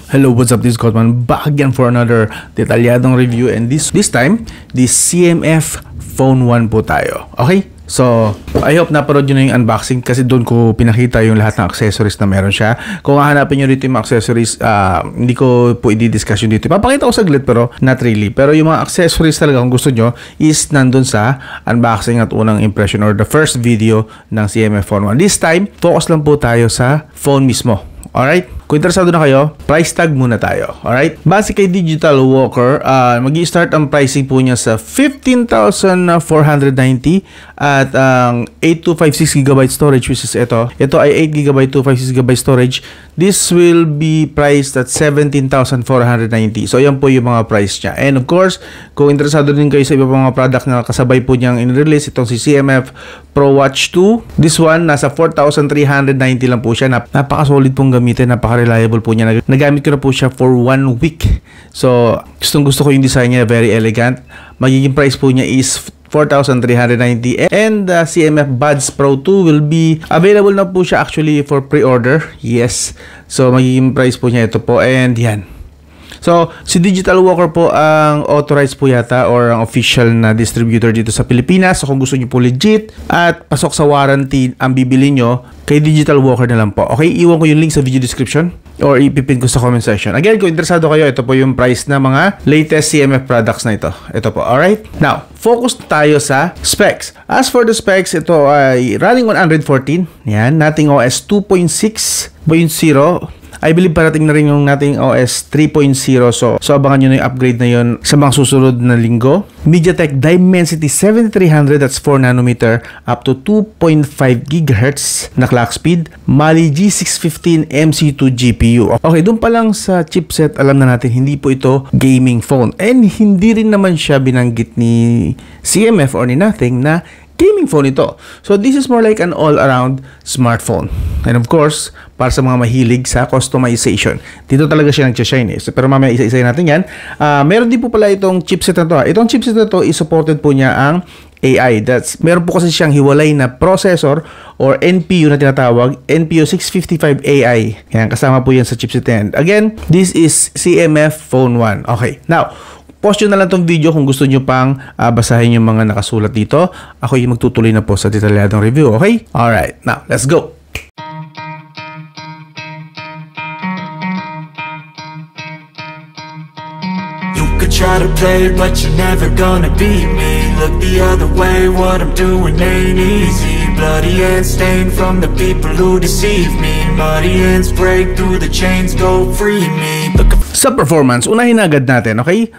Hello, what's up? This is Cotman back again for another detalyadong review, and this time, this CMF Phone 1 po tayo. Okay? So, I hope naparod nyo na yung unboxing kasi doon ko pinakita yung lahat ng accessories na meron siya. Kung hahanapin nyo dito yung mga accessories, hindi ko po i-discuss yun dito. Papakita ko saglit pero not really. Pero yung mga accessories talaga kung gusto nyo is nandun sa unboxing at unang impression or the first video ng CMF Phone 1. This time, focus lang po tayo sa phone mismo. Alright? Kung interesado na kayo, price tag muna tayo. Alright? Base kay Digital Walker, mag-i-start ang pricing po niya sa 15,490 at ang 8256GB storage, which is ito. Ito ay 8GB 256GB storage. This will be priced at 17,490. So, yan po yung mga price niya. And of course, kung interesado din kayo sa iba pang mga product na kasabay po niyang in-release, itong si CMF Pro Watch 2. This one, nasa 4,390 lang po siya. Napaka-solid pong gamitin, napaka-reliable po niya. Nagamit ko na po siya for 1 week. So, gustong-gusto ko yung design niya, very elegant. Magiging price po niya is 4,390, and CMF Buds Pro 2 will be available na po siya actually for pre-order. Yes. So, magiging price po niya ito po, and yan. So, si Digital Walker po ang authorized po yata or ang official na distributor dito sa Pilipinas. So, kung gusto niyo po legit at pasok sa warranty ang bibili nyo, kay Digital Walker na lang po. Okay, iwan ko yung link sa video description or ipipin ko sa comment section. Again, kung interesado kayo, ito po yung price na mga latest CMF products na ito. Ito po, alright? Now, focus tayo sa specs. As for the specs, ito ay running on Android 14. Yan, nating OS 2.6.0. I believe parating na rin yung nating OS 3.0. So abangan nyo na yung upgrade na yun sa mga susunod na linggo. MediaTek Dimensity 7300, that's 4nm up to 2.5 GHz na clock speed. Mali G615 MC2 GPU. Okay, doon pa lang sa chipset, alam na natin hindi po ito gaming phone. And hindi rin naman siya binanggit ni CMF or ni Nothing na gaming phone ito. So, this is more like an all-around smartphone. And of course, para sa mga mahilig sa customization. Dito talaga siya nag-shine eh. So, pero mamaya isa-isa natin yan. Meron din po pala itong chipset na to. Itong chipset na to is supported po niya ang AI. Meron po kasi siyang hiwalay na processor or NPU na tinatawag, NPU 655 AI. Yan, kasama po yan sa chipset na yan. Again, this is CMF Phone 1. Okay, now, post nyo na lang tong video kung gusto nyo pang basahin yung mga nakasulat dito. Ako yung magtutuloy na po sa detalyadong review, okay? Alright, now, let's go! You could try to play, but you're never gonna beat me. Look the other way, what I'm doing ain't easy. Bloody hands stained from the people who deceive me. Muddy hands break through the chains, go free me. Sa performance, unahin agad natin, okay?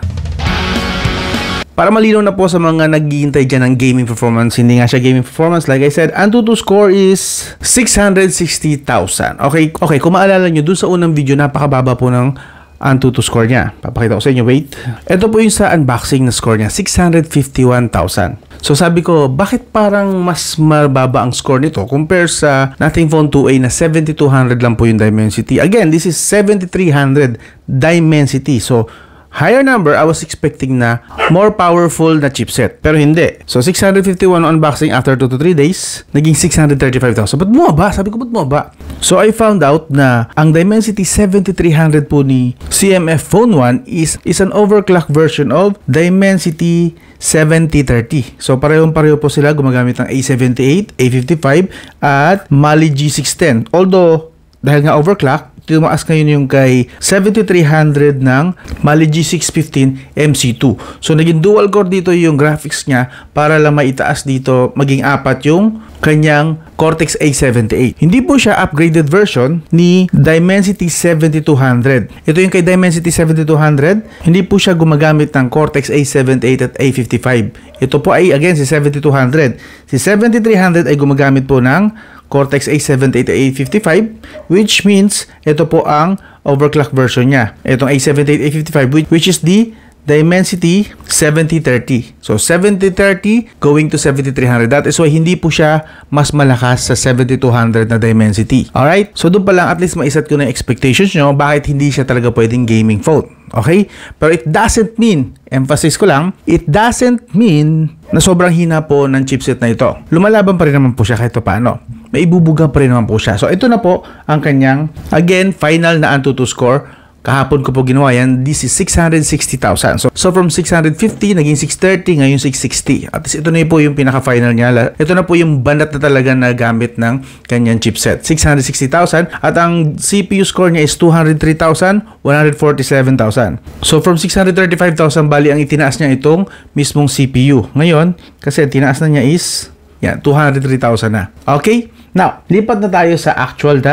Para malinaw na po sa mga naghihintay dyan ng gaming performance, hindi nga siya gaming performance. Like I said, Antutu score is 660,000. Okay, kung maalala nyo, dun sa unang video, napakababa po ng Antutu score niya. Papakita ko sa inyo, wait. Ito po yung sa unboxing na score niya, 651,000. So sabi ko, bakit parang mas mababa ang score nito compare sa Nothing Phone 2a na 7,200 lang po yung Dimensity. Again, this is 7,300 Dimensity. So, higher number, I was expecting na more powerful na chipset. Pero hindi. So, 651 unboxing after 2 to 3 days, naging 635,000. Ba't bumaba? Sabi ko, ba't bumaba? So, I found out na ang Dimensity 7300 po ni CMF Phone 1 is an overclock version of Dimensity 7030. So, parehong-pareho po sila gumagamit ng A78, A55, at Mali G610. Although, dahil nga overclock, tumaas ngayon yung kay 7300 ng Mali G615 MC2. So, naging dual core dito yung graphics niya para lang maitaas dito, maging 4 yung kanyang Cortex A78. Hindi po siya upgraded version ni Dimensity 7200. Ito yung kay Dimensity 7200. Hindi po siya gumagamit ng Cortex A78 at A55. Ito po ay, again, si 7200. Si 7300 ay gumagamit po ng Cortex A78 at A55, which means ito po ang overclock version niya. Itong A78, A55, which is the Dimensity 7030. So, 7030 going to 7300. That is why hindi po siya mas malakas sa 7200 na Dimensity. Alright? So, doon pa lang at least maiset ko na expectations nyo bakit hindi siya talaga pwedeng gaming phone. Okay? Pero it doesn't mean, emphasis ko lang, it doesn't mean na sobrang hina po ng chipset na ito. Lumalaban pa rin naman po siya kahit paano. May ibubuga pa rin naman po siya. So, ito na po ang kanyang, again, final na Antutu score Kahapon ko po ginawa yan. This is 660,000. So from 650, naging 630, ngayon 660. At ito na po yung pinaka-final niya. Ito na po yung banat na talaga na gamit ng kanyang chipset. 660,000. At ang CPU score niya is 203,000, 147,000. So from 635,000, bali ang itinaas niya itong mismong CPU. Ngayon, kasi tinaas na niya is, yan, 203,000 na. Okay? Now, lipat na tayo sa actual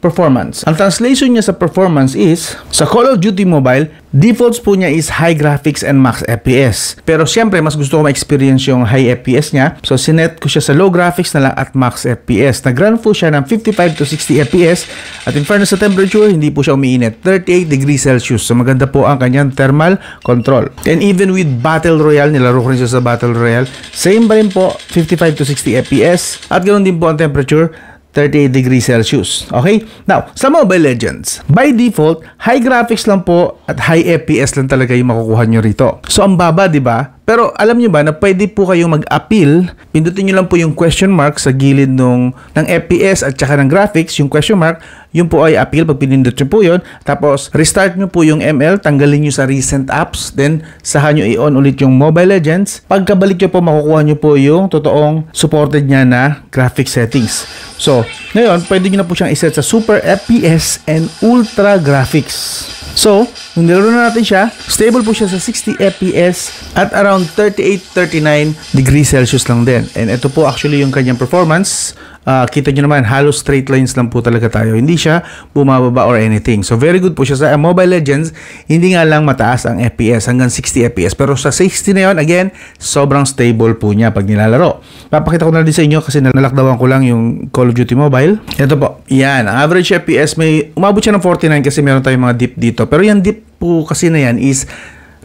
performance. Ang translation niya sa performance is, sa Call of Duty Mobile, defaults po niya is high graphics and max FPS. Pero syempre, mas gusto ko ma-experience yung high FPS niya. So, sinet ko siya sa low graphics na lang at max FPS. Nag-run po siya ng 55 to 60 FPS. At in fairness sa temperature, hindi po siya umiinit. 38 degrees Celsius. So, maganda po ang kanyang thermal control. And even with Battle Royale, nilaro ko rin siya sa Battle Royale, same pa rin po, 55 to 60 FPS. At ganoon din po ang temperature, 38 degrees Celsius. Okay? Now, sa Mobile Legends, by default, high graphics lang po at high FPS lang talaga yung makukuha nyo rito. So, ang baba, di ba? Pero alam nyo ba na pwede po kayong mag-appeal? Pindutin nyo lang po yung question mark sa gilid ng FPS at saka ng graphics, yung question mark, yun po ay appeal pag pinindot nyo po yun. Tapos, restart nyo po yung ML, tanggalin nyo sa recent apps, then sahan nyo i-on ulit yung Mobile Legends. Pagkabalik nyo po, makukuha nyo po yung totoong supported niya na graphic settings. So, ngayon, pwede nyo na po siyang iset sa Super FPS and Ultra Graphics. So, kung nilaro na natin siya, stable po siya sa 60 FPS at around 38-39 degrees Celsius lang din. And ito po actually yung kanyang performance. Kita nyo naman, halos straight lines lang po talaga tayo. Hindi siya bumababa or anything. So, very good po siya sa Mobile Legends. Hindi nga lang mataas ang FPS, hanggang 60 FPS. Pero sa 60 na yun, again, sobrang stable po niya pag nilalaro. Papakita ko na din sa inyo kasi nalakdawan ko lang yung Call of Duty Mobile. Ito po, yan. Ang average FPS, may umabot siya ng 49 kasi meron tayong mga dip dito. Pero yung dip po kasi na yan is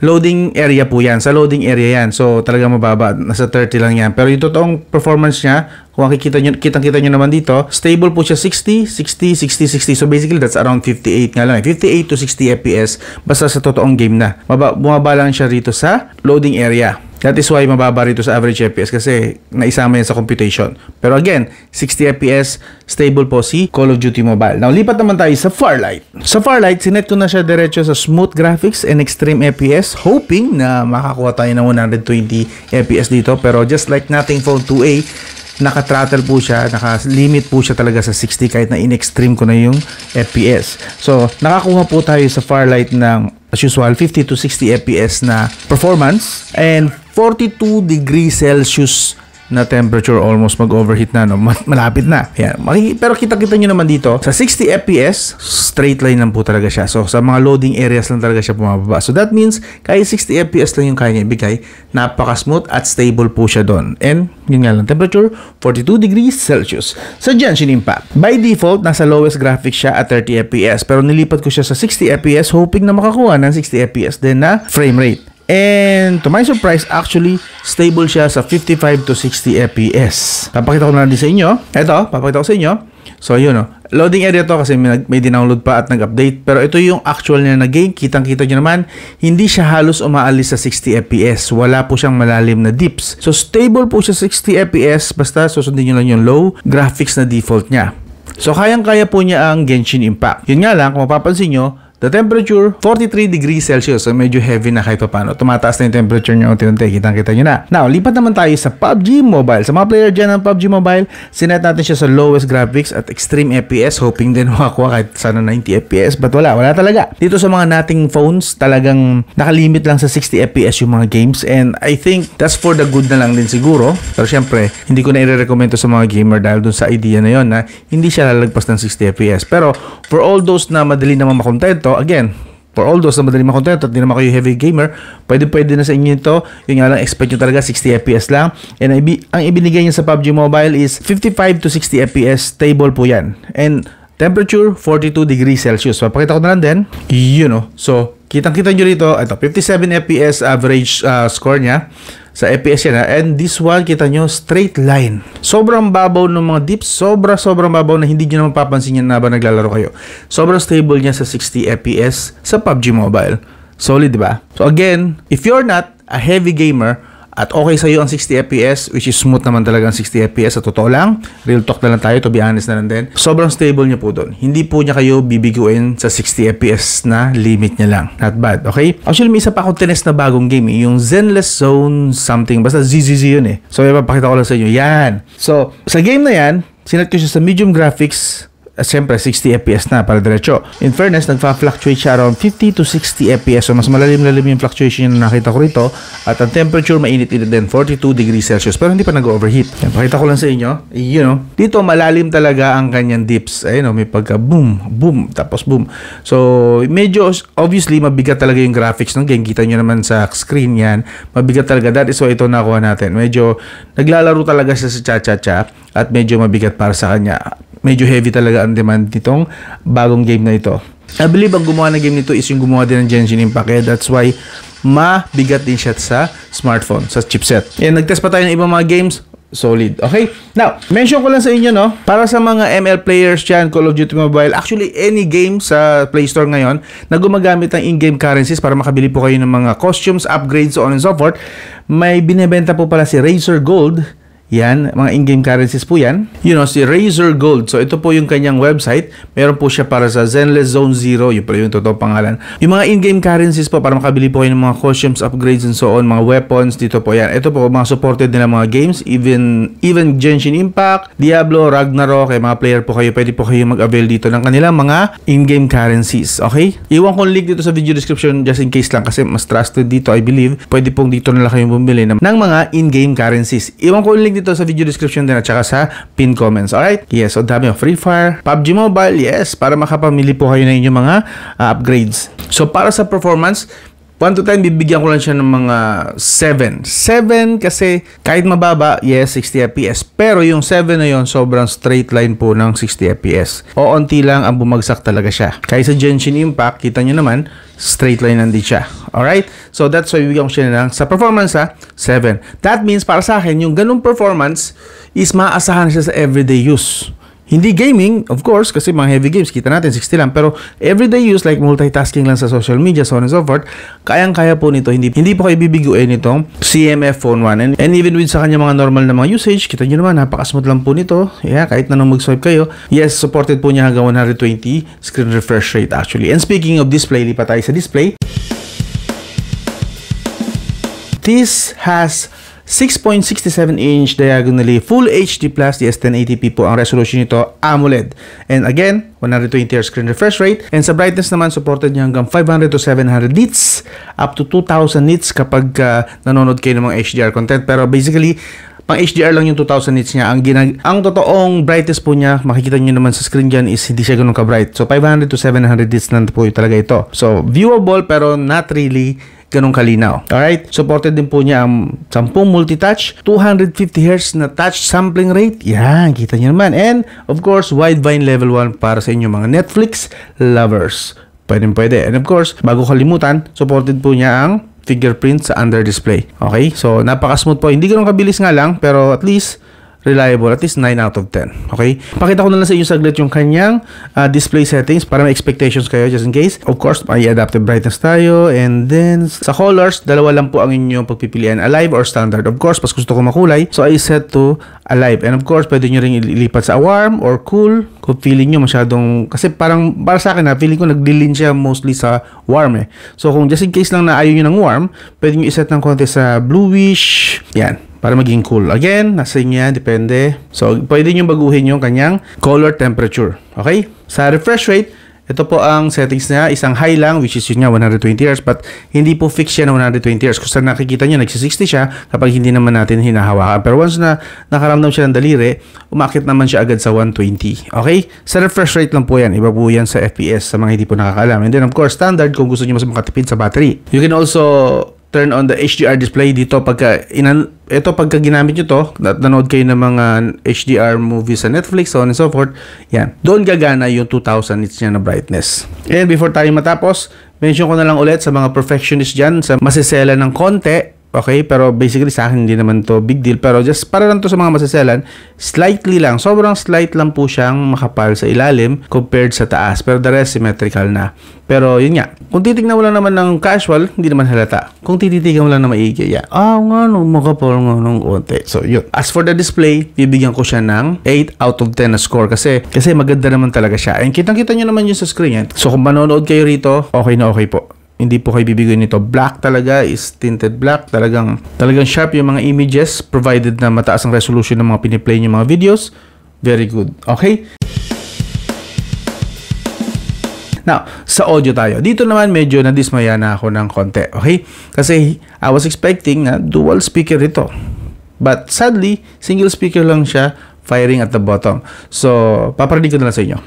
loading area po yan. Sa loading area yan. So, talagang mababa. Nasa 30 lang yan. Pero yung totoong performance niya, kung kitang-kita nyo naman dito, stable po siya 60, 60, 60, 60. So, basically, that's around 58 nga lang. 58 to 60 FPS. Basta sa totoong game na. Bumaba lang siya rito sa loading area. That is why mababa rito sa average FPS kasi naisama yan sa computation. Pero again, 60 FPS, stable po si Call of Duty Mobile. Now, lipat naman tayo sa Farlight. Sa Farlight, sinet ko na siya diretso sa smooth graphics and extreme FPS, hoping na makakuha tayo ng 120 FPS dito. Pero just like Nothing Phone 2A, naka-throttle po siya, naka-limit po siya talaga sa 60 kahit na in-extreme ko na yung FPS. So, nakakuha po tayo sa Farlight ng, as usual, 50 to 60 FPS na performance and 42 degrees Celsius na temperature, almost mag-overheat na, no? Malapit na. Yan. Pero kita-kita nyo naman dito, sa 60 FPS, straight line lang po talaga siya. So, sa mga loading areas lang talaga siya bumababa. So, that means, kahit 60 FPS lang yung kaya niya ibigay, napaka-smooth at stable po siya doon. And, yun nga lang, temperature, 42 degrees Celsius. Sa Genshin Impact, by default, nasa lowest graphics siya at 30 FPS. Pero nilipat ko siya sa 60 FPS, hoping na makakuha ng 60 FPS din na frame rate. And to my surprise, actually, stable siya sa 55 to 60 FPS. Papakita ko na din sa inyo. Ito, papakita ko sa inyo. So, yun o. Loading area to kasi may dinownload pa at nag-update. Pero ito yung actual niya na game. Kitang-kita nyo naman, hindi siya halos umaalis sa 60 FPS. Wala po siyang malalim na dips. So, stable po siya 60 FPS. Basta susundin nyo lang yung low graphics na default niya. So, kayang-kaya po niya ang Genshin Impact. Yun nga lang, kung mapapansin nyo, the temperature, 43 degrees Celsius. So, medyo heavy na kahit pa paano. Tumataas na yung temperature nyo. Unti-unti. Kitang-kita nyo na. Now, lipat naman tayo sa PUBG Mobile. Sa mga player dyan ng PUBG Mobile, sinet natin siya sa lowest graphics at extreme FPS. Hoping din makakuha kahit sana 90 FPS. But wala. Wala talaga. Dito sa mga nating phones, talagang nakalimit lang sa 60 FPS yung mga games. And I think that's for the good na lang din siguro. Pero syempre, hindi ko na i-recommend to sa mga gamer dahil dun sa idea na yon na hindi siya lalagpas ng 60 FPS. Pero for all those na madali naman makontento, again, for all those na madali makontento at hindi naman kayo heavy gamer, pwede na sa inyo ito. Yung nga lang, expect nyo talaga 60 FPS lang. And ang ibinigay niya sa PUBG Mobile is 55 to 60 FPS. Stable po yan. And temperature, 42 degrees Celsius. Papakita ko na lang din. Yun o. So, kitang-kita nyo rito. Ito, 57 FPS average score niya. Sa FPS yan ha. And this one, kita nyo, straight line. Sobrang babaw ng mga dips. Sobrang babaw na hindi nyo naman papansin yan na ba naglalaro kayo. Sobrang stable niya sa 60 FPS sa PUBG Mobile. Solid, diba? So again, if you're not a heavy gamer, at okay sa'yo ang 60 FPS, which is smooth naman talaga ang 60 FPS, sa totoo lang, real talk na lang tayo, to be honest na lang din, sobrang stable niya po doon. Hindi po niya kayo bibiguin sa 60 FPS na limit niya lang. Not bad, okay? Actually, may isa pa akong tinest na bagong game, yung Zenless Zone something, basta ZZZ yun eh. So, ipapakita ko lang sa inyo. Yan. So, sa game na yan, sinet ko siya sa medium graphics, siyempre 60 FPS na para diretso. In fairness, nagfa-fluctuate siya around 50 to 60 FPS. So mas malalim-lalim yung fluctuation na nakita ko rito. At ang temperature mainit-init din, 42 degrees Celsius. Pero hindi pa nag-overheat. Yan, pakita ko lang sa inyo. You know, dito malalim talaga ang kanyang dips. Ayun, may pagka boom, boom, tapos boom. So medyo obviously mabigat talaga yung graphics ng game. Kita nyo naman sa screen yan. Mabigat talaga. That is why ito nakuha natin. Medyo naglalaro talaga siya sa cha-cha-cha at medyo mabigat para sa kanya. Medyo heavy talaga ang demand nitong bagong game na ito. I believe ang gumawa ng game nito is yung gumawa din ng Genshin Impact. Eh. That's why mabigat din siya sa smartphone, sa chipset. And nagtest pa tayo ng ibang mga games. Solid. Okay? Now, mention ko lang sa inyo, no? Para sa mga ML players dyan, Call of Duty Mobile, actually, any game sa Play Store ngayon na gumagamit ng in-game currencies para makabili po kayo ng mga costumes, upgrades, so on and so forth, may binibenta po pala si Razer Gold. Yan, mga in-game currencies po yan. You know, si Razer Gold. So, ito po yung kanyang website. Meron po siya para sa Zenless Zone Zero. Yun pala yung totoo pangalan. Yung mga in-game currencies po para makabili po kayo ng mga costumes, upgrades, and so on. Mga weapons, dito po yan. Ito po, mga supported nila mga games. Even Genshin Impact, Diablo, Ragnarok. Mga player po kayo. Pwede po kayo mag-avail dito ng kanilang mga in-game currencies. Okay? Iwan ko link dito sa video description just in case lang kasi mas trusted dito, I believe. Pwede pong dito na lang kayong bumili ng mga in-game currencies. Iwan ko link dito sa video description din at saka sa pin comments. Alright? Yes, so dami of Free Fire, PUBG Mobile, yes, para makapamili po kayo ng inyong mga upgrades. So para sa performance, 1 to 10, bibigyan ko lang siya ng mga 7. 7 kasi kahit mababa, yes, 60 FPS. Pero yung 7 na yon sobrang straight line po ng 60 FPS. O onti lang ang bumagsak talaga siya. Kaya sa Genshin Impact, kita nyo naman, straight line nandito siya. Alright? So that's why bibigyan ko siya ng sa performance 7. That means para sa akin, yung ganung performance is maaasahan siya sa everyday use. Hindi gaming, of course, kasi mga heavy games, kita natin, 60 lang. Pero everyday use, like multitasking lang sa social media, so on and so forth, kayang-kaya po nito. Hindi po kayo bibiguin nitong CMF Phone 1. And even with sa kanya mga normal na mga usage, kita nyo naman, napakasmooth lang po nito. Yeah, kahit na nung mag-swipe kayo. Yes, supported po niya hanggang 120 screen refresh rate actually. And speaking of display, lipat tayo sa display. This has 6.67-inch diagonally Full HD Plus DS 1080p po ang resolution nito, AMOLED. And again, 120Hz screen refresh rate. And sa brightness naman, supported niya hanggang 500 to 700 nits, up to 2000 nits kapag nanonood kayo ng mga HDR content. Pero basically, pang HDR lang yung 2000 nits niya. Ang totoong brightness po niya, makikita niyo naman sa screen dyan, is hindi siya ganun ka-bright. So, 500 to 700 nits lang po talaga ito. So, viewable pero not really ganun kalinaw. Alright? Supported din po niya ang 10 multi-touch, 250Hz na touch sampling rate. Yan, kita niyo naman. And, of course, Widevine Level 1 para sa inyong mga Netflix lovers. Pwede. And of course, bago kalimutan, supported po niya ang fingerprint sa under display. Okay? So, napaka-smooth po. Hindi ganun kabilis nga lang, pero at least reliable, at least 9 out of 10. Okay? Pakita ko na lang sa inyo saglit yung kanyang display settings para may expectations kayo just in case. Of course, may adaptive brightness tayo. And then, sa colors, dalawa lang po ang inyong pagpipilian, alive or standard. Of course, pas gusto ko makulay, so I set to alive. And of course, pwede nyo rin ilipat sa warm or cool kung feeling nyo masyadong, kasi parang, para sa akin feeling ko naglilin siya mostly sa warm eh. So, kung just in case lang na ayaw nyo ng warm, pwede nyo iset ng konti sa bluish. Yan. Para maging cool. Again, nasa inyo yan, depende. So, pwede nyo baguhin yung kanyang color temperature. Okay? Sa refresh rate, ito po ang settings niya. Isang high lang, which is yun nga, 120Hz. But, hindi po fix siya na 120Hz. Kung saan nakikita nyo, nagsi-60 siya kapag hindi naman natin hinahawakan. Pero once na nakaramdam siya ng daliri, umakit naman siya agad sa 120. Okay? Sa refresh rate lang po yan. Iba po yan sa FPS sa mga hindi po nakakaalam. And then, of course, standard kung gusto nyo mas makatipid sa battery. You can also turn on the HDR display dito pagka ginamit nyo to, nanood kayo ng mga HDR movies sa Netflix, so on and so forth, yan. Doon gagana yung 2000 nits niya na brightness. And before tayo matapos, mention ko na lang ulit sa mga perfectionists dyan, sa masisela ng konti, Okay, pero basically sa akin hindi naman to big deal, pero just para lang to sa mga masaselan, slightly lang, sobrang slight lang po siyang makapal sa ilalim compared sa taas, pero the rest symmetrical na. Pero yun nga, kung titignan mo lang naman ng casual, hindi naman halata. Kung tititigan mo lang na maigi, nga no, makapal nga ng konti. So yun. As for the display, bibigyan ko siya ng 8 out of 10 na score kasi maganda naman talaga siya. And kitang-kita nyo naman yun sa screen yan. So kung manonood kayo rito, okay na okay po. Hindi po kayo bibigyan nito. Black talaga, is tinted black. Talagang sharp yung mga images provided na mataas ang resolution ng mga piniplay nyo mga videos. Very good. Okay? Now, sa audio tayo. Dito naman medyo nadismaya na ako ng konti. Okay? Kasi I was expecting na dual speaker ito. But sadly, single speaker lang siya firing at the bottom. So, paparinig ko na lang sa inyo.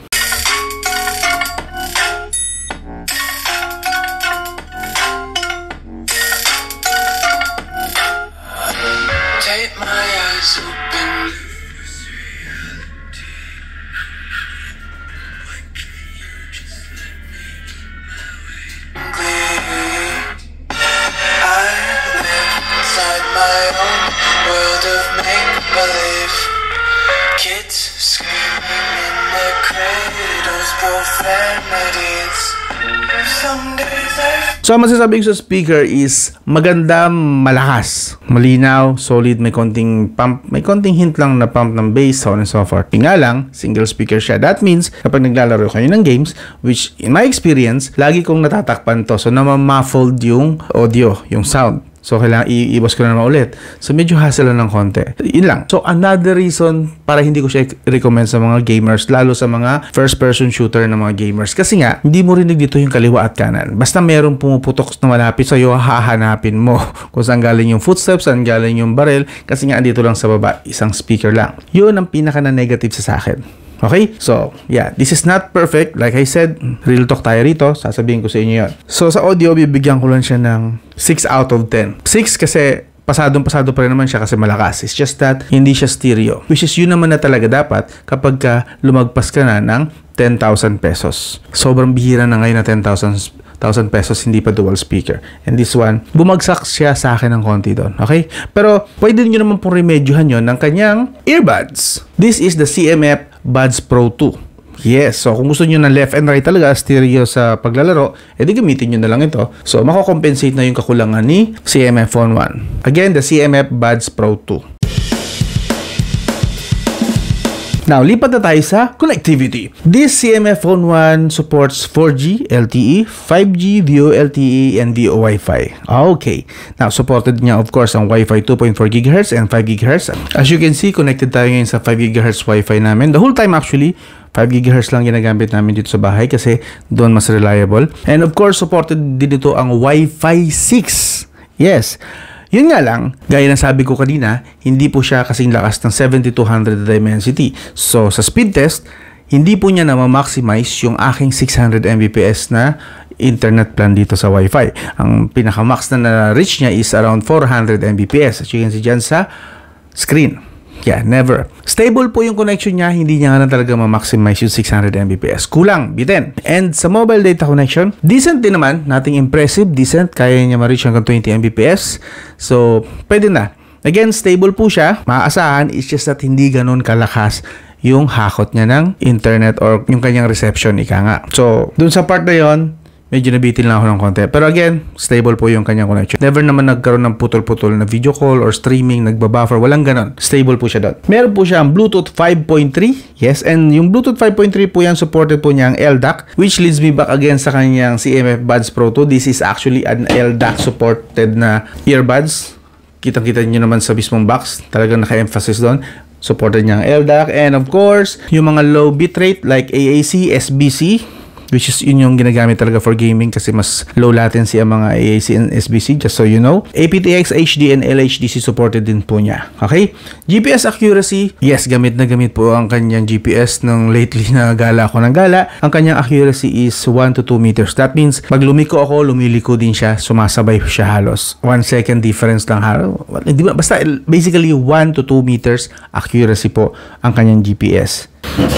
So, ang masasabi ko sa speaker is maganda, malakas, malinaw, solid, may konting pump, may konting hint lang na pump ng bass, so on and so forth. Nga lang, single speaker siya. That means, kapag naglalaro kayo ng games, which in my experience, lagi kong natatakpan to. So, muffled yung audio, yung sound. So, kailangan i-iwas ko na naman ulit. So, medyo hassle lang ng konti. Yun lang. So, another reason para hindi ko siya recommend sa mga gamers, lalo sa mga first-person shooter ng mga gamers. Kasi nga, hindi mo rinig dito yung kaliwa at kanan. Basta merong pumuputok na malapit sa'yo, hahanapin mo kung saan galing yung footsteps, saan galing yung barrel. Kasi nga, andito lang sa baba, isang speaker lang. Yun ang pinaka-negative sa akin. Okay? So, yeah. This is not perfect. Like I said, real talk tayo rito. Sasabihin ko sa inyo yun. So, sa audio, bibigyan ko lang siya ng 6 out of 10. 6 kasi pasadong-pasado pa rin naman siya kasi malakas. It's just that hindi siya stereo. Which is yun naman na talaga dapat kapag ka lumagpas ka na ng 10,000 pesos. Sobrang bihira na ngayon na 10,000 pesos, hindi pa dual speaker. And this one, bumagsak siya sa akin ng konti doon. Okay? Pero, pwede nyo naman pong remedyohan yun ng kanyang earbuds. This is the CMF Buds Pro 2. Yes, so kung gusto nyo ng left and right talaga, stereo sa paglalaro, edi gamitin nyo na lang ito. So, mako-compensate na yung kakulangan ni CMF Phone 1. Again, the CMF Buds Pro 2. Now, lipat na tayo sa connectivity. This CMF Phone 1 supports 4G LTE, 5G VoLTE, and VoWiFi. Okay. Now, supported niya of course ang Wi-Fi 2.4 GHz and 5 GHz. As you can see, connected tayo ngayon sa 5 GHz Wi-Fi namin. The whole time actually, 5 GHz lang ginagamit namin dito sa bahay kasi doon mas reliable. And of course, supported din ito ang Wi-Fi 6. Yes. Yun nga lang, gaya ng sabi ko kanina, hindi po siya kasing lakas ng 7200 Dimensity. So, sa speed test, hindi po niya na ma-maximize yung aking 600 Mbps na internet plan dito sa Wi-Fi. Ang pinaka-max na na-reach niya is around 400 Mbps. As you can see dyan sa screen. Yeah, never. Stable po yung connection niya, hindi niya nga na talaga ma-maximize yung 600 Mbps. Kulang, bitin. And sa mobile data connection, decent din naman, nothing impressive, decent, kaya niya ma-reach hanggang 20 Mbps. So, pwede na. Again, stable po siya, maaasahan, it's just that hindi ganun kalakas yung hakot niya ng internet or yung kanyang reception, ika nga. So, dun sa part na yon, medyo nabitin lang ako ng konti. Pero again, stable po yung kanyang connection. Never naman nagkaroon ng putol-putol na video call or streaming, nagbabuffer. Walang ganon. Stable po siya doon. Meron po siya ang Bluetooth 5.3. Yes, and yung Bluetooth 5.3 po yan, supported po niya ang LDAC, which leads me back again sa kanyang CMF Buds Pro 2. This is actually an LDAC supported na earbuds. Kitang-kita nyo naman sa mismong box. Talagang naka-emphasis doon. Supported niya ang LDAC. And of course, yung mga low bitrate like AAC, SBC, which is yun yung ginagamit talaga for gaming kasi mas low latency ang mga AAC and SBC, just so you know. aptX, HD, and LHDC supported din po niya. Okay? GPS accuracy, yes, gamit na gamit po ang kanyang GPS nung lately na gala ako ng gala. Ang kanyang accuracy is 1 to 2 meters. That means, pag lumiko ako, lumiliko din siya, sumasabay siya halos. 1 second difference lang halos. Basta, basically, 1 to 2 meters accuracy po ang kanyang GPS.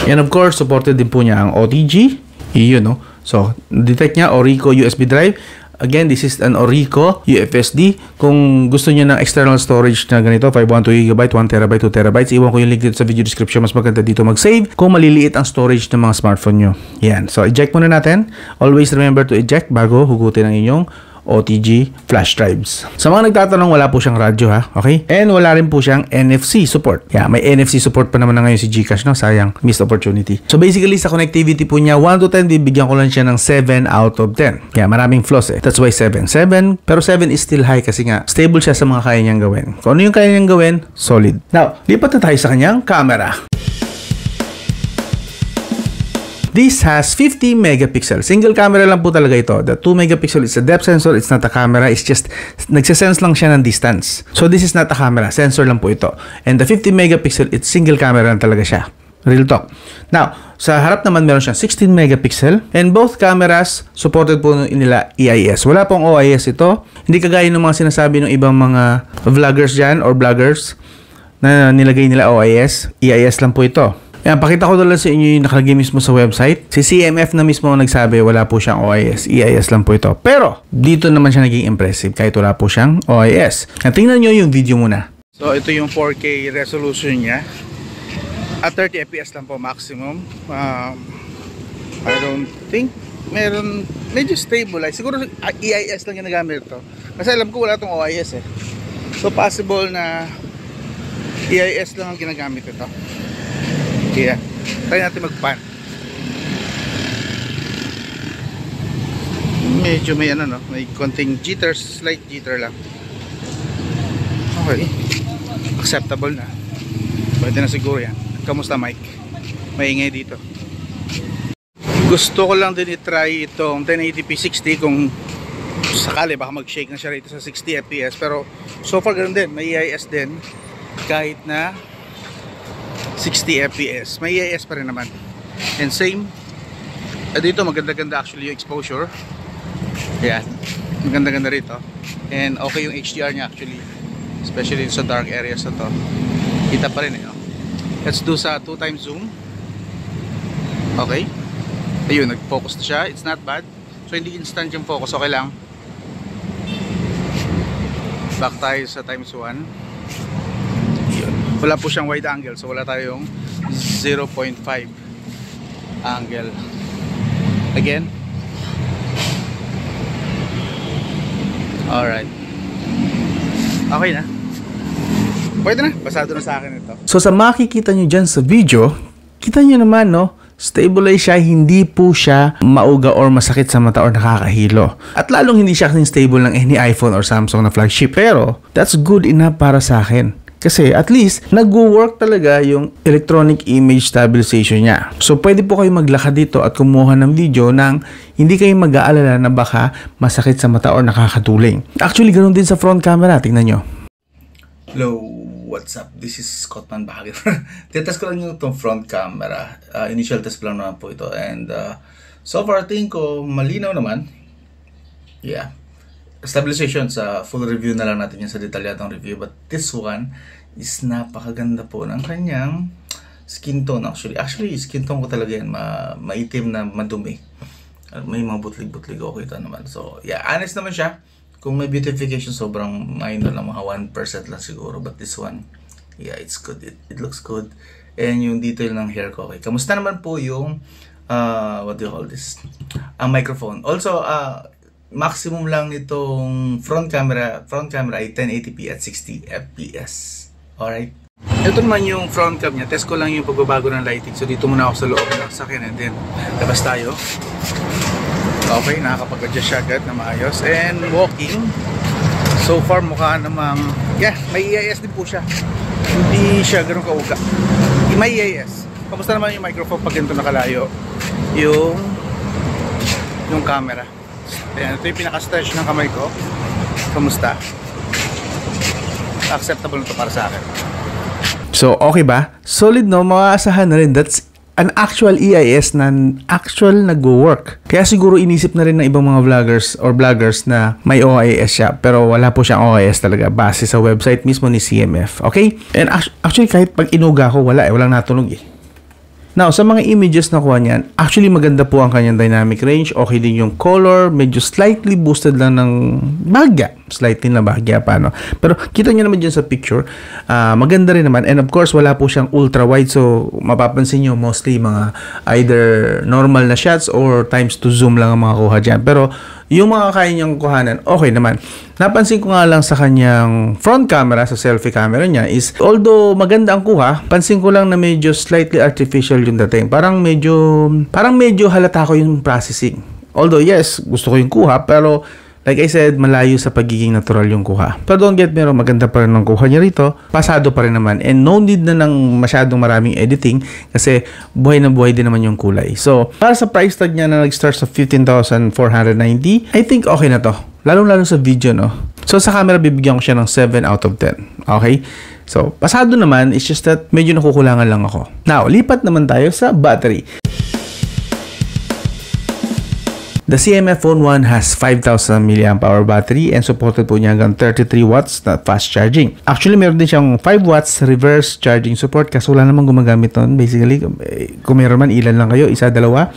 And of course, supported din po niya ang OTG. Iyon, no? So, detect niya Orico USB drive. Again, this is an Orico UFSD. Kung gusto niyo ng external storage na ganito, 512GB, 1TB, 2TB, iwan ko yung link dito sa video description. Mas maganda dito mag-save kung maliliit ang storage ng mga smartphone nyo. Yan. So, eject muna natin. Always remember to eject bago hugutin ang inyong OTG flash drives. Sa mga nagtatanong, wala po siyang radyo ha, okay? And wala rin po siyang NFC support. Yeah, may NFC support pa naman na ngayon si GCash, no? Sayang, missed opportunity. So basically, sa connectivity po niya, 1 to 10, bibigyan ko lang siya ng 7 out of 10. Yeah, maraming flaws eh. That's why 7. 7, pero 7 is still high kasi nga, stable siya sa mga kaya niyang gawin. Kung ano yung kaya niyang gawin, solid. Now, lipat na tayo sa kanyang camera. This has 50 megapixel. Single camera lang po talaga ito. The 2 megapixel is a depth sensor. It's not a camera. It's just, nagsasense lang siya ng distance. So this is not a camera. Sensor lang po ito. And the 50 megapixel, it's single camera lang talaga siya. Real talk. Now, sa harap naman meron siyang 16 megapixel. And both cameras, supported po nila EIS. Wala pong OIS ito. Hindi kagaya ng mga sinasabi ng ibang mga vloggers dyan or bloggers na nilagay nila OIS. EIS lang po ito. Yan, pakita ko doon sa inyo yung nakalagay mismo sa website. Si CMF na mismo nagsabi, wala po siyang OIS. EIS lang po ito. Pero, dito naman siya naging impressive kahit wala po siyang OIS. Yan, tingnan nyo yung video muna. So, ito yung 4K resolution niya. At 30 FPS lang po maximum. I don't think meron, medyo stable. Siguro EIS lang yung nagamit ito. Kasi alam ko wala itong OIS eh. So, possible na EIS lang ang ginagamit ito. Yeah. Try natin mag-pan. Medyo may ano no, may konting jitters, slight jitter lang. Okay. Acceptable na. Pwede na siguro yan. Kamusta Mike? Maingay dito. Gusto ko lang din i-try itong 1080p 60 kung sakali baka mag-shake na siya rito sa 60 fps, pero so far ganoon din, may EIS din kahit na 60 fps, may EIS pa rin naman. And same dito, maganda-ganda actually yung exposure. Yan, maganda-ganda rito. And okay yung HDR nya actually, especially sa dark areas na to. Kita pa rin eh, no? Let's do sa 2 times zoom. Okay, ayun, nag-focus na siya. It's not bad. So hindi instant yung focus, okay lang. Back tayo sa times 1. Wala po siyang wide angle, so wala tayong 0.5 angle. Again. Alright. Okay na. Pwede na. Pasado na sa akin ito. So sa makikita nyo dyan sa video, kita nyo naman no, stabilize siya, hindi po siya mauga or masakit sa mata or nakakahilo. At lalong hindi siya kasing stable ng any iPhone or Samsung na flagship. Pero that's good enough para sa akin. Kasi at least, nag-work talaga yung electronic image stabilization niya. So, pwede po kayo maglakad dito at kumuha ng video nang hindi kayo mag-aalala na baka masakit sa mata or nakakatuling. Actually, ganoon din sa front camera. Tingnan nyo. Hello, what's up? This is Scottman Bahagir. Titest ko lang yung itong front camera. Initial test lang naman po ito. And so far, tingin ko malinaw naman. Yeah. Stabilization sa full review na lang natin yan sa detalyadong review, but this one is napakaganda po ng kanyang skin tone. Actually skin tone ko talaga yan, maitim na madumi, may mga butlig-butlig, okay ito naman. So yeah, honest naman siya. Kung may beautification, sobrang minor lang, mga 1% lang siguro, but this one, yeah, it's good. It looks good. And yung detail ng hair ko, okay. Kamusta naman po yung what do you call this, microphone. Also maximum lang nitong front camera ay 1080p at 60 fps. Alright. Ito naman yung front cam niya. Test ko lang yung pagbabago ng lighting. So dito muna ako sa loob ng sakyan and then labas tayo. Okay, nakakapag-adjust siya agad na maayos. And walking, so far mukha namang, yeah, may EIS din po siya. Hindi siya ganun kauga. May EIS. Kamusta naman yung microphone pag ganito nakalayo? Yung camera. Ayan, ito yung pinaka-stretch ng kamay ko. Kamusta? Acceptable na ito para sa akin. So, okay ba? Solid no? Makaasahan na rin. That's an actual EIS na actual nag-work. Kaya siguro inisip na rin ng ibang mga vloggers or bloggers na may OIS siya. Pero wala po siyang OIS talaga base sa website mismo ni CMF. Okay? And actually kahit pag inuga ko, wala eh. Walang natunog eh. Now, sa mga images na kuha niyan, actually maganda po ang kanyang dynamic range. Okay din yung color, medyo slightly boosted lang ng bahagya. Slightly na bahagya pa, no? Pero kita nyo naman dyan sa picture, maganda rin naman. And of course, wala po siyang ultra wide. So, mapapansin nyo mostly mga either normal na shots or times to zoom lang ang mga kuha dyan. Pero yung mga kaya niyang kuhanan, okay naman. Napansin ko nga lang sa kanyang front camera, sa selfie camera niya is, although maganda ang kuha, pansin ko lang na medyo slightly artificial yung dating. Parang medyo halata ko yung processing. Although yes, gusto ko yung kuha, pero like I said, malayo sa pagiging natural yung kuha. Pero don't get me wrong, maganda pa rin ang kuha niya rito. Pasado pa rin naman. And no need na ng masyadong maraming editing kasi buhay na buhay din naman yung kulay. So, para sa price tag niya na nag-start sa 15,490, I think okay na to. Lalo-lalo sa video, no? So, sa camera, bibigyan ko siya ng 7 out of 10. Okay? So, pasado naman, it's just that medyo nakukulangan lang ako. Now, lipat naman tayo sa battery. The CMF Phone 1 has 5,000 mAh battery and supported po niya hanggang 33 watts na fast charging. Actually, meron din siyang 5 watts reverse charging support kasi wala namang gumagamit nun. Basically, kung meron man, ilan lang kayo? Isa, dalawa?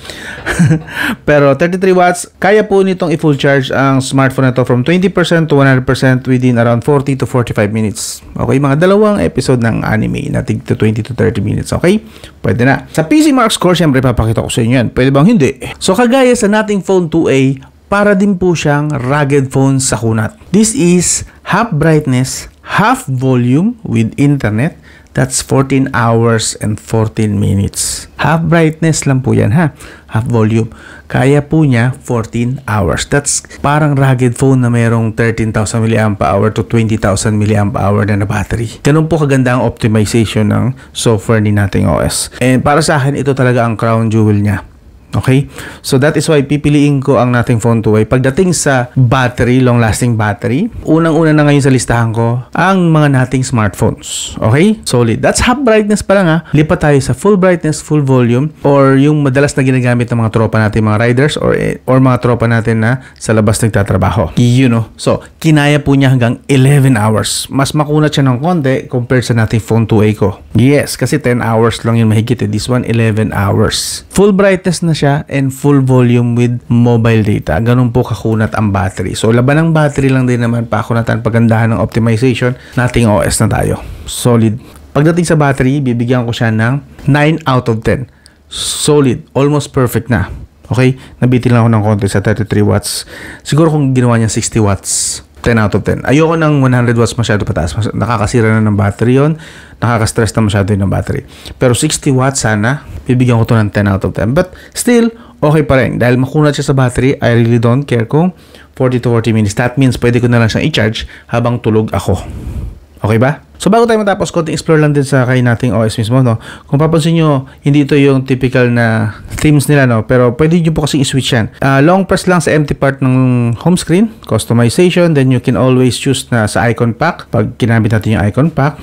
Pero 33 watts, kaya po nitong i-full charge ang smartphone na to from 20% to 100% within around 40 to 45 minutes. Okay, mga dalawang episode ng anime na tig to 20 to 30 minutes. Okay? Pwede na. Sa PC Mark score, syempre papakita ko sa inyo yan. Pwede bang hindi? So, kagaya sa nating phone 2A, para din po siyang rugged phone sa kunat. This is half brightness, half volume with internet. That's 14 hours and 14 minutes. Half brightness lang po yan, ha? Half volume. Kaya po niya 14 hours. That's parang rugged phone na mayroong 13,000 mAh to 20,000 mAh na battery. Ganun po kaganda ang optimization ng software ni nating OS. And para sa akin, ito talaga ang crown jewel niya. Okay? So that is why pipiliin ko ang nating phone 2A. Pagdating sa battery, long-lasting battery, unang-una na ngayon sa listahan ko, ang mga nating smartphones. Okay? Solid. That's half brightness pa lang, ha. Lipat tayo sa full brightness, full volume, or yung madalas na ginagamit ng mga tropa natin, mga riders, or mga tropa natin na sa labas nagtatrabaho. You know? So, kinaya po niya hanggang 11 hours. Mas makunat siya ng konti compared sa nating phone 2A ko. Yes, kasi 10 hours lang yun mahigit. This one, 11 hours. Full brightness na siya and full volume with mobile data. Ganun po kakunat ang battery. So, laban ng battery lang din naman pakunatan pagandahan ng optimization nating OS na tayo. Solid. Pagdating sa battery, bibigyan ko siya ng 9 out of 10. Solid. Almost perfect na. Okay? Nabitin lang ako ng konti sa 33 watts. Siguro kung ginawa niya 60 watts, 10 out of 10. Ayoko ng 100 watts masyado pataas. Nakakasira na ng battery yon. Nakaka-stress na masyado yung battery. Pero 60 watts sana, bibigyan ko to ng 10 out of 10. But still, okay pa rin. Dahil makunat siya sa battery, I really don't care kung 40 to 40 minutes. That means pwede ko na lang siyang i-charge habang tulog ako. Okay ba? So bago tayo matapos, konting explore lang din sa kay nating OS mismo, no? Kung papansin nyo, hindi ito yung typical na themes nila, no? Pero pwede nyo po kasi i-switch yan. Long press lang sa empty part ng home screen, customization, then you can always choose na sa icon pack. Pag kinamit natin yung icon pack,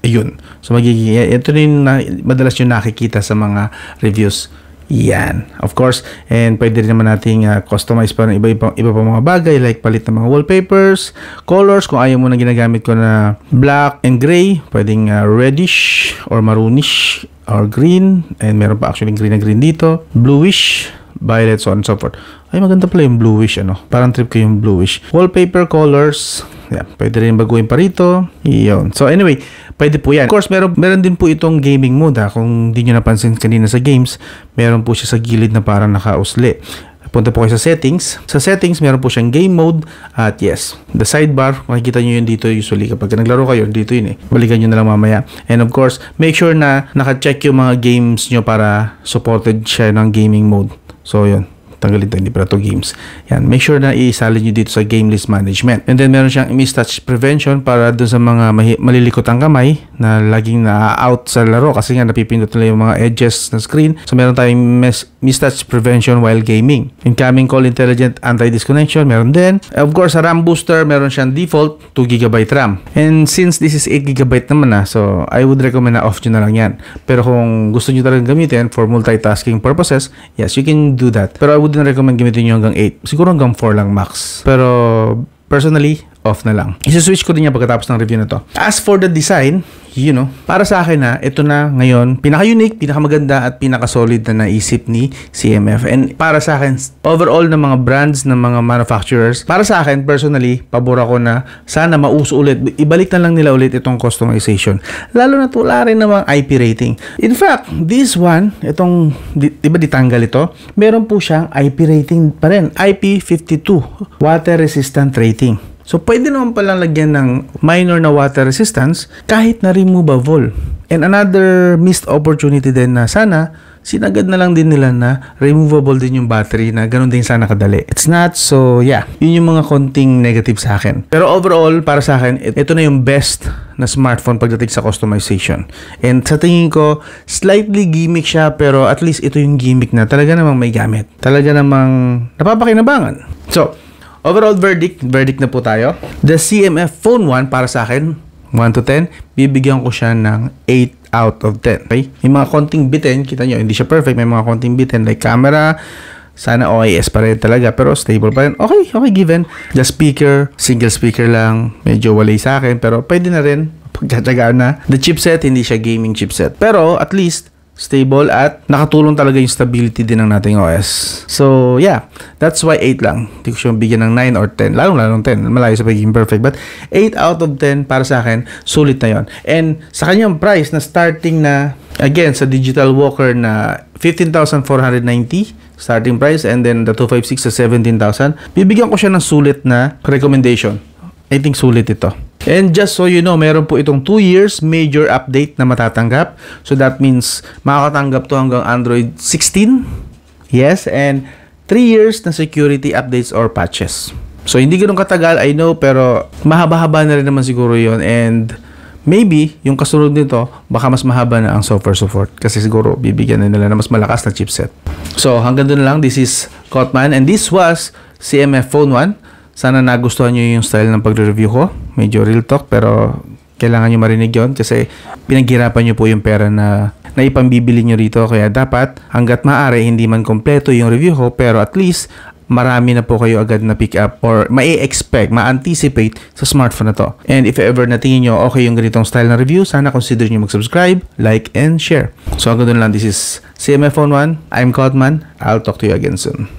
ayun. So magiging, ito na yung madalas yung nakikita sa mga reviews. Yan. Of course, and pwede rin naman nating customize pa ng iba pa mga bagay like palit ng mga wallpapers, colors, kung ayaw mo na ginagamit ko na black and gray, pwedeng reddish or maroonish or green, and meron pa actually green na green dito, bluish, violet, so on and so forth. Ay, maganda pala yung bluish, ano? Parang trip ko yung bluish. Wallpaper colors, yeah, pwede rin baguhin pa rito. Yun. So anyway, pwede po yan. Of course, meron din po itong gaming mode, ha. Kung di nyo napansin kanina sa games, meron po siya sa gilid na parang nakausli. Punta po kayo sa settings. Sa settings, meron po siyang game mode. At yes, the sidebar, makikita nyo yun dito usually. Kapag naglaro kayo, dito yun eh. Balikan nyo na lang mamaya. And of course, make sure na naka-check yung mga games nyo para supported siya ng gaming mode. So yun. Tanggalin tayo, hindi pala to games. Yan, make sure na isalin nyo dito sa game list management. And then meron siyang mistouch prevention para dun sa mga malilikot ang kamay na laging na-out sa laro kasi nga napipindot nila yung mga edges ng screen. So meron tayong mistouch prevention while gaming. Incoming call intelligent anti-disconnection, meron din. Of course, sa RAM booster, meron siyang default 2GB RAM. And since this is 8GB naman na, so I would recommend na off nyo na lang yan. Pero kung gusto nyo talagang gamitin for multitasking purposes, yes, you can do that. Pero I would recommend gamitin nyo hanggang 8. Siguro hanggang 4 lang max. Pero personally, off na lang. Isi-switch ko din yan pagkatapos ng review na to. As for the design, para sa akin na ito na ngayon, pinaka-unique, pinaka-maganda at pinaka-solid na naisip ni CMF. And para sa akin, overall ng mga brands, ng mga manufacturers, para sa akin, personally, pabor ako na sana mauso ulit. Ibalik na lang nila ulit itong customization. Lalo na wala rin namang IP rating. In fact, this one, itong, diba ditanggal ito, meron po siyang IP rating pa rin. IP52, water resistant rating. So, pwede naman palang lagyan ng minor na water resistance kahit na removable. And another missed opportunity din na sana, sinagad na lang din nila na removable din yung battery na ganun din sana kadali. It's not, so yeah. Yun yung mga konting negative sa akin. Pero overall, para sa akin, ito na yung best na smartphone pagdating sa customization. And sa tingin ko, slightly gimmick siya, pero at least ito yung gimmick na talaga namang may gamit. Talaga namang napapakinabangan. So, overall verdict na po tayo. The CMF Phone 1 para sa akin, 1 to 10, bibigyan ko siya ng 8 out of 10. Okay? May mga konting bitin, kita nyo, hindi siya perfect, may mga konting bitin like camera, sana OIS pa rin talaga, pero stable pa rin. Okay, given. The speaker, single speaker lang, medyo walay sa akin, pero pwede na rin, pagtsatsagaan na. The chipset, hindi siya gaming chipset. Pero at least, stable at nakatulong talaga yung stability din ng nating OS. So, yeah. That's why 8 lang. Hindi ko siya bigyan ng 9 or 10. Lalong 10. Malayo sa pagiging perfect. But 8 out of 10 para sa akin, sulit na yon. And sa kanyang price na starting na, again, sa Digital Walker na 15,490 starting price and then the 256 sa 17,000, bibigyan ko siya ng sulit na recommendation. I think sulit ito. And just so you know, meron po itong 2 years major update na matatanggap. So that means makakatanggap to hanggang Android 16. Yes, and 3 years na security updates or patches. So hindi ganoon katagal, I know, pero mahaba-haba na rin naman siguro yon. And maybe yung kasunod nito, baka mas mahaba na ang software support. Kasi siguro bibigyan na nila na mas malakas na chipset. So hanggang doon lang. This is Cotman and this was CMF Phone 1. Sana nagustuhan nyo yung style ng pagre-review ko. Medyo real talk, pero kailangan nyo marinig yon kasi pinaghirapan nyo po yung pera na ipambibili nyo rito. Kaya dapat, hanggat maaari, hindi man kompleto yung review ko, pero at least, marami na po kayo agad na pick up or ma-expect, ma-anticipate sa smartphone na to. And if ever natingin nyo okay yung ganitong style na review, sana consider nyo mag-subscribe, like, and share. So hanggang doon lang. This is CMF Phone 1. I'm Cotman. I'll talk to you again soon.